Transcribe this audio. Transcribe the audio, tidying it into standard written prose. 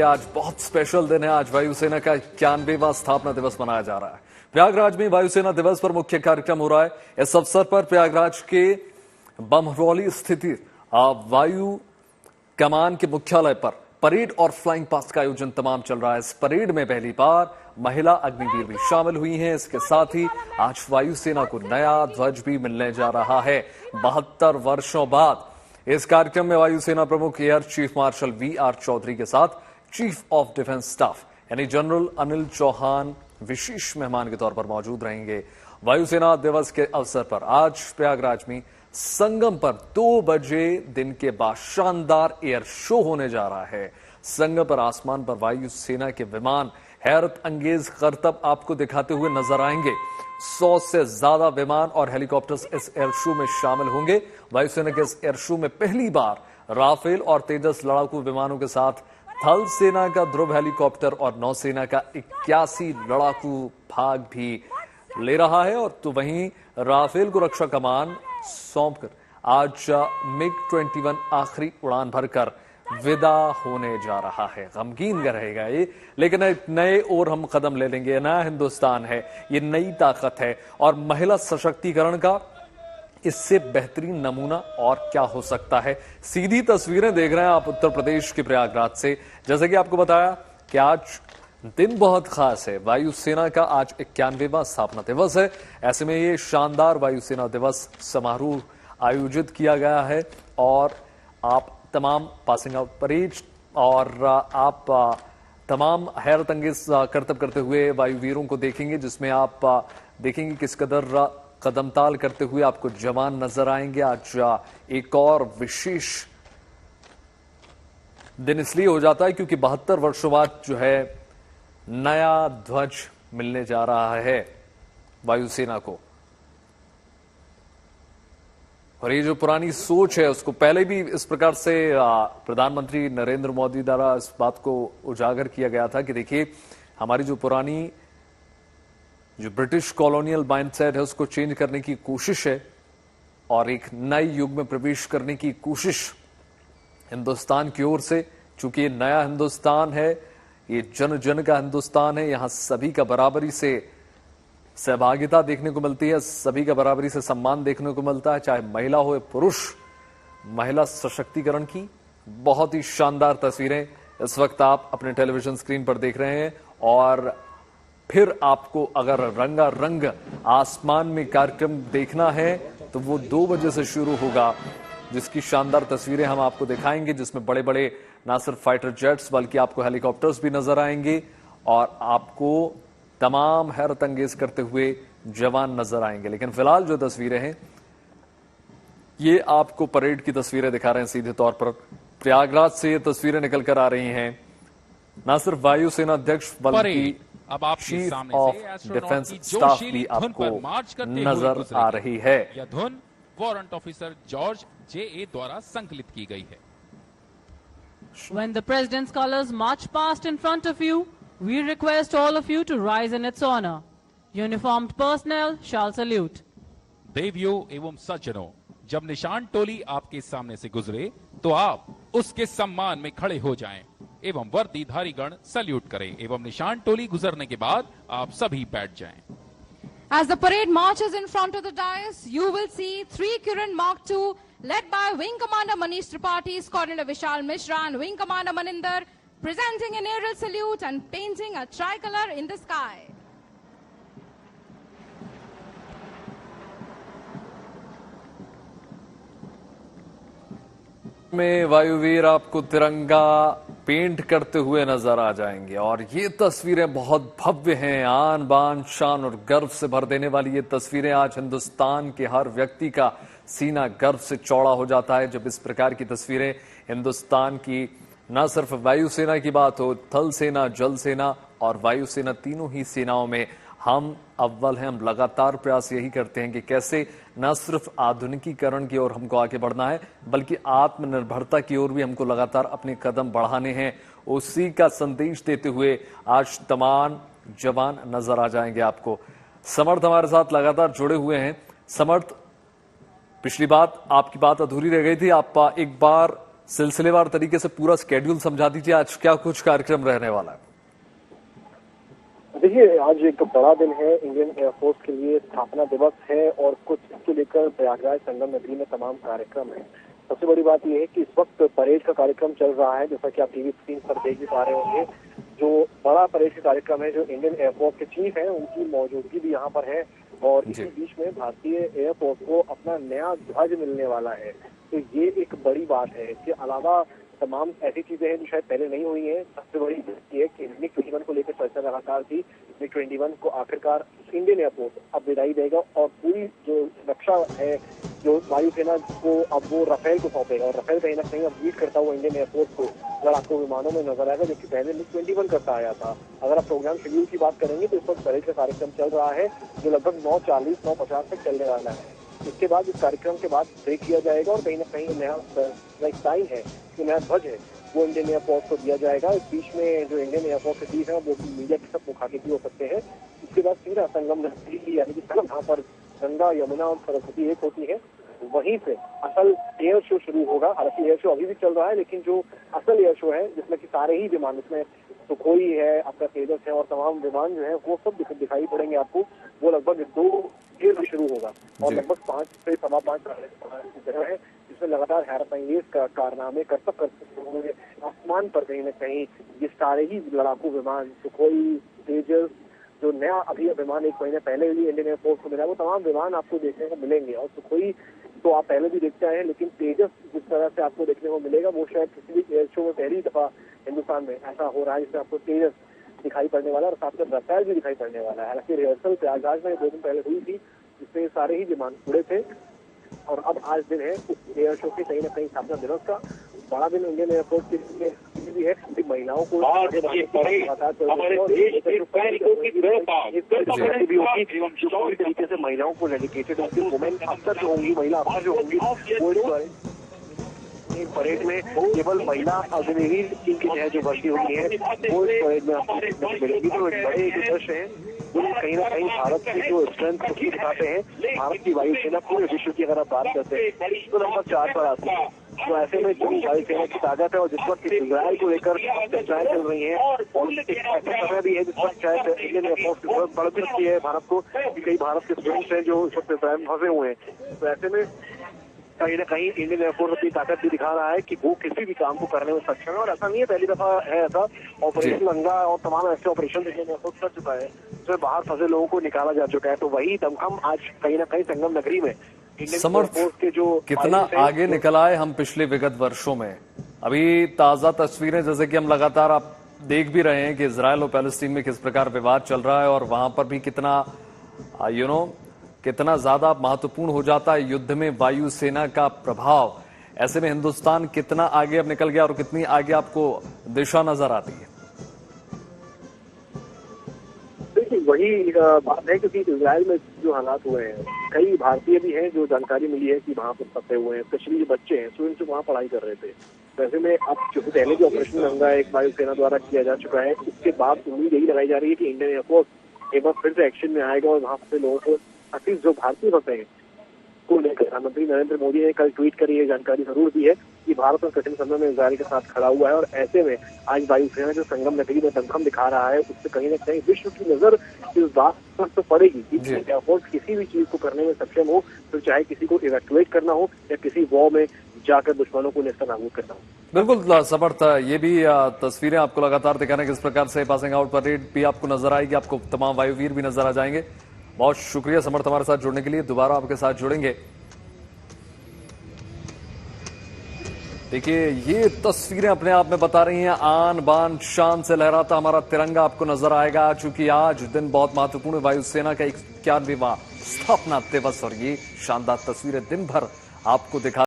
आज बहुत स्पेशल दिन है। आज वायुसेना का 91वां स्थापना दिवस मनाया जा रहा है। प्रयागराज में वायुसेना दिवस पर मुख्य कार्यक्रम हो रहा है। इस अवसर पर प्रयागराज के बमरौली स्थित वायु कमान के मुख्यालय पर परेड और फ्लाइंग पास्ट का आयोजन तमाम चल रहा है। इस परेड में पहली बार महिला अग्निवीर भी शामिल हुई हैं। इसके साथ ही आज वायुसेना को नया ध्वज भी मिलने जा रहा है। 72 वर्षों बाद इस कार्यक्रम में वायुसेना प्रमुख air chief marshal V R. Chaudhari के साथ चीफ ऑफ डिफेंस स्टाफ यानी जनरल अनिल चौहान विशेष मेहमान के तौर पर मौजूद रहेंगे। वायुसेना दिवस के अवसर पर आज प्रयागराज में संगम पर 2 बजे दिन के बाद शानदार एयर शो होने जा रहा है। संगम पर आसमान पर वायुसेना के विमान हैरत अंगेज करतब आपको दिखाते हुए नजर आएंगे। 100 से ज्यादा विमान और हेलीकॉप्टर्स इस एयर शो में शामिल होंगे। वायुसेना के इस एयर शो में पहली बार राफेल और तेजस लड़ाकू विमानों के साथ थल सेना का ध्रुव हेलीकॉप्टर और नौसेना का 81 लड़ाकू भाग भी ले रहा है। और तो वहीं राफेल को रक्षा कमान सौंपकर आज मिग-21 आखिरी उड़ान भरकर विदा होने जा रहा है। गमगीन रहेगा ये, लेकिन एक नए और हम कदम ले लेंगे। नया हिंदुस्तान है, ये नई ताकत है और महिला सशक्तिकरण का इससे बेहतरीन नमूना और क्या हो सकता है। सीधी तस्वीरें देख रहे हैं आप उत्तर प्रदेश के प्रयागराज से। जैसे कि आपको बताया कि आज दिन बहुत खास है। वायुसेना का आज 91वां स्थापना दिवस है। ऐसे में ये शानदार वायुसेना दिवस समारोह आयोजित किया गया है और आप तमाम पासिंग आउट परेड और आप तमाम हैरत अंगेज करतब करते हुए वायुवीरों को देखेंगे, जिसमें आप देखेंगे किस कदर कदमताल करते हुए आपको जवान नजर आएंगे। आज एक और विशेष दिन इसलिए हो जाता है क्योंकि 72 वर्षों बाद जो है नया ध्वज मिलने जा रहा है वायुसेना को। और ये जो पुरानी सोच है उसको पहले भी इस प्रकार से प्रधानमंत्री नरेंद्र मोदी द्वारा इस बात को उजागर किया गया था कि देखिए हमारी जो पुरानी जो ब्रिटिश कॉलोनियल माइंडसेट है उसको चेंज करने की कोशिश है और एक नए युग में प्रवेश करने की कोशिश हिंदुस्तान की ओर से। चूंकि ये नया हिंदुस्तान है, ये जन जन का हिंदुस्तान है, यहां सभी का बराबरी से सहभागिता देखने को मिलती है, सभी का बराबरी से सम्मान देखने को मिलता है, चाहे महिला हो या पुरुष। महिला सशक्तिकरण की बहुत ही शानदार तस्वीरें इस वक्त आप अपने टेलीविजन स्क्रीन पर देख रहे हैं। और फिर आपको अगर रंगारंग आसमान में कार्यक्रम देखना है तो वो 2 बजे से शुरू होगा, जिसकी शानदार तस्वीरें हम आपको दिखाएंगे, जिसमें बड़े बड़े ना सिर्फ फाइटर जेट्स बल्कि आपको हेलीकॉप्टर्स भी नजर आएंगे और आपको तमाम हैरत अंगेज करते हुए जवान नजर आएंगे। लेकिन फिलहाल जो तस्वीरें हैं ये आपको परेड की तस्वीरें दिखा रहे हैं। सीधे तौर पर प्रयागराज से ये तस्वीरें निकल कर आ रही हैं। ना सिर्फ वायुसेना अध्यक्ष बल्कि अब आप चीफ ऑफ डिफेंस स्टाफ भी आपको नजर आ रही है। यह धुन वारंट ऑफिसर जॉर्ज जे.ए. द्वारा संकलित की गई है। When the president's colors march past in front of you, we request all of you to rise in its honor. Uniformed personnel shall salute. देवियों एवं सज्जनों, जब निशान टोली आपके सामने से गुजरे तो आप उसके सम्मान में खड़े हो जाएं एवं वर्दीधारी गण सल्यूट करें एवं निशान टोली गुजरने के बाद आप सभी बैठ जाएं। As the parade marches in front of the dais, you will see 3 Kiran Mark II led by Wing Commander Manish Tripathi, Coordinator Vishal Mishra and Wing Commander Maninder presenting an aerial salute and painting a tricolor in the sky. में वायुवीर आपको तिरंगा paint करते हुए नजर आ जाएंगे और ये तस्वीरें बहुत भव्य हैं। आन बान शान और गर्व से भर देने वाली ये तस्वीरें। आज हिंदुस्तान के हर व्यक्ति का सीना गर्व से चौड़ा हो जाता है जब इस प्रकार की तस्वीरें हिंदुस्तान की न सिर्फ वायुसेना की बात हो, थल सेना, जल सेना और वायुसेना तीनों ही सेनाओं में हम अव्वल हैं। हम लगातार प्रयास यही करते हैं कि कैसे न सिर्फ आधुनिकीकरण की ओर हमको आगे बढ़ना है बल्कि आत्मनिर्भरता की ओर भी हमको लगातार अपने कदम बढ़ाने हैं। उसी का संदेश देते हुए आज तमाम जवान नजर आ जाएंगे आपको। समर्थ हमारे साथ लगातार जुड़े हुए हैं। समर्थ, पिछली बात आपकी बात अधूरी रह गई थी, आप एक बार सिलसिलेवार तरीके से पूरा स्केड्यूल समझा दीजिए, आज क्या कुछ कार्यक्रम रहने वाला है। देखिए, आज एक बड़ा दिन है इंडियन एयरफोर्स के लिए, स्थापना दिवस है और कुछ इसको लेकर प्रयागराज संगम नगरी में तमाम कार्यक्रम है। सबसे बड़ी बात यह है कि इस वक्त परेड का कार्यक्रम चल रहा है, जैसा कि आप टीवी स्क्रीन पर देख भी पा रहे होंगे। जो बड़ा परेड का कार्यक्रम है, जो इंडियन एयरफोर्स के चीफ हैं उनकी मौजूदगी भी यहाँ पर है और इसी बीच में भारतीय एयरफोर्स को अपना नया ध्वज मिलने वाला है, तो ये एक बड़ी बात है। इसके अलावा तमाम ऐसी चीजें हैं जो शायद पहले नहीं हुई हैं। सबसे बड़ी ये है कि मिग 21 को लेकर चर्चा लगातार थी। मिग 21 को आखिरकार इंडियन एयरफोर्स अब विदाई देगा और पूरी जो रक्षा है जो वायुसेना को अब वो राफेल को सौंपेगा और राफेल कहीं ना कहीं अब लीड करता हुआ इंडियन एयरफोर्स को लड़ाकू विमानों में नजर आएगा, जबकि पहले मिग 21 करता आया था। अगर आप प्रोग्राम शेड्यूल की बात करेंगे तो इस वक्त परेड का कार्यक्रम चल रहा है जो लगभग 9:40 9:50 तक चलने वाला है। इसके बाद इस कार्यक्रम के बाद ब्रेक किया जाएगा और कहीं ना कहीं नया साइन है कि नया ध्वज है वो इंडियन एयरफोर्स को दिया जाएगा। इस बीच में जो इंडियन एयरफोर्स के चीफ है वो मीडिया के सब मुखातिब भी हो सकते हैं। इसके बाद सीधा संगम नदी यानी कि जहाँ पर गंगा यमुना और सरस्वती एक होती है वहीं से असल एयर शो शुरू होगा। हालांकि एयर शो अभी भी चल रहा है, लेकिन जो असल एयर शो है जिसमें कि सारे ही विमान, इसमें सुखोई है, आपका तेजस है और तमाम विमान जो है वो सब दिखाई पड़ेंगे आपको। वो लगभग 2 में शुरू होगा और लगभग 5 से 5:15 जगह है जिसमें लगातार हैरतअंगेज कारनामे करते हुए आसमान पर कहीं न कहीं ये सारे ही लड़ाकू विमान, सुखोई, तेजस, जो नया अभी विमान 1 महीने पहले ही इंडियन एयरफोर्स को मिला, वो तमाम विमान आपको देखने को मिलेंगे। और सुखोई तो आप पहले भी देखते आए हैं, लेकिन तेजस जिस तरह से आपको देखने को मिलेगा वो शायद किसी भी एयर शो में पहली दफा हिंदुस्तान में ऐसा हो रहा है जिसमें आपको तेजस दिखाई पड़ने वाला है और साथ में रफेल भी दिखाई पड़ने वाला है। हालांकि रिहर्सल प्रयागराज में 2 दिन पहले हुई थी जिसमें सारे ही विमान उड़े थे और अब आज दिन है उस एयर शो के कहीं ना कहीं स्थापना दिवस का। बड़ा दिन इंडियन एयरफोर्स के लिए भी है, महिलाओं को हमारे देश के सैनिकों की तरीके से महिलाओं को डेडिकेटेड होती है। वुमेन अफसर जो होंगी, महिला अफसर जो होंगी वो परेड में केवल महिला अग्निवीर टीम की जो भर्ती हुई है वो इस परेड में आपको मिलेगी। तो एक बड़े दृश्य है जो कहीं ना कहीं भारत की जो स्ट्रेंथ दिखाते हैं। भारत की वायुसेना पूरे विश्व की अगर आप बात करते हैं तो नंबर 4 पर आती है। तो ऐसे में जो वायुसेना की ताकत है और जिस वक्त इजरायल को लेकर चर्चाएं चल रही हैं और एक ऐसा समय भी है जिस वक्त शायद इंडियन एयरफोर्स की जरूरत बढ़ सकती है भारत को, कि कई भारत के स्टूडेंट्स हैं जो इस वक्त इजरायल में फंसे हुए हैं। तो ऐसे में कहीं ना कहीं इंडियन एयरफोर्स अपनी ताकत भी दिखा रहा है कि वो किसी भी काम को करने में सक्षम है। और ऐसा नहीं है पहली दफा है ऐसा, ऑपरेशन गंगा और तमाम ऐसे ऑपरेशन इंडियन एयरफोर्स कर चुका है जिसमें बाहर फंसे लोगों को निकाला जा चुका है। तो वही दमखम आज कहीं ना कहीं संगम नगरी में समर्थ के जो कितना आगे निकला है हम पिछले विगत वर्षों में। अभी ताजा तस्वीरें जैसे कि हम लगातार आप देख भी रहे हैं कि इजरायल और पैलेस्टीन में किस प्रकार विवाद चल रहा है और वहां पर भी कितना कितना ज्यादा महत्वपूर्ण हो जाता है युद्ध में वायुसेना का प्रभाव। ऐसे में हिंदुस्तान कितना आगे अब निकल गया और कितनी आगे आपको दिशा नजर आती है। देखिए वही बात है क्योंकि इजरायल में जो हालात हुए हैं, कई भारतीय भी हैं जो जानकारी मिली है कि वहां पर फंसे हुए हैं, स्पेशली जो बच्चे हैं स्टूडेंट्स वहां पढ़ाई कर रहे थे। वैसे में अब चूंकि पहले जो ऑपरेशन गंगा एक वायुसेना द्वारा किया जा चुका है, उसके बाद उम्मीद यही लगाई जा रही है कि इंडियन एयरफोर्स एक बार फिर से एक्शन में आएगा और वहां से लोगों को अतीत जो भारतीय फंसे हैं को लेकर प्रधानमंत्री नरेंद्र मोदी ने कल ट्वीट कर ये जानकारी जरूर दी है कि भारत और कठिन समय में इजरायल के साथ खड़ा हुआ है। और ऐसे में आज वायुसेना जो संगम नगरी में दमखम दिखा रहा है उससे कहीं ना कहीं विश्व की नजर इस बात पर तो पड़ेगी कि एयरफोर्स किसी भी चीज को करने में सक्षम हो, तो चाहे किसी को इवैक्यूएट करना हो या किसी वॉर में जाकर दुश्मनों को नेस्तनाबूद करना हो। बिल्कुल समर्थ, ये भी तस्वीरें आपको लगातार दिखाने किस प्रकार से पासिंग आउट परेड भी आपको नजर आएगी, आपको तमाम वायुवीर भी नजर आ जाएंगे। बहुत शुक्रिया समर्थ हमारे साथ जुड़ने के लिए, दोबारा आपके साथ जुड़ेंगे। देखिए ये तस्वीरें अपने आप में बता रही हैं आन बान शान से लहराता हमारा तिरंगा आपको नजर आएगा, चूंकि आज दिन बहुत महत्वपूर्ण है। वायुसेना का 91वां स्थापना दिवस और ये शानदार तस्वीरें दिन भर आपको दिखा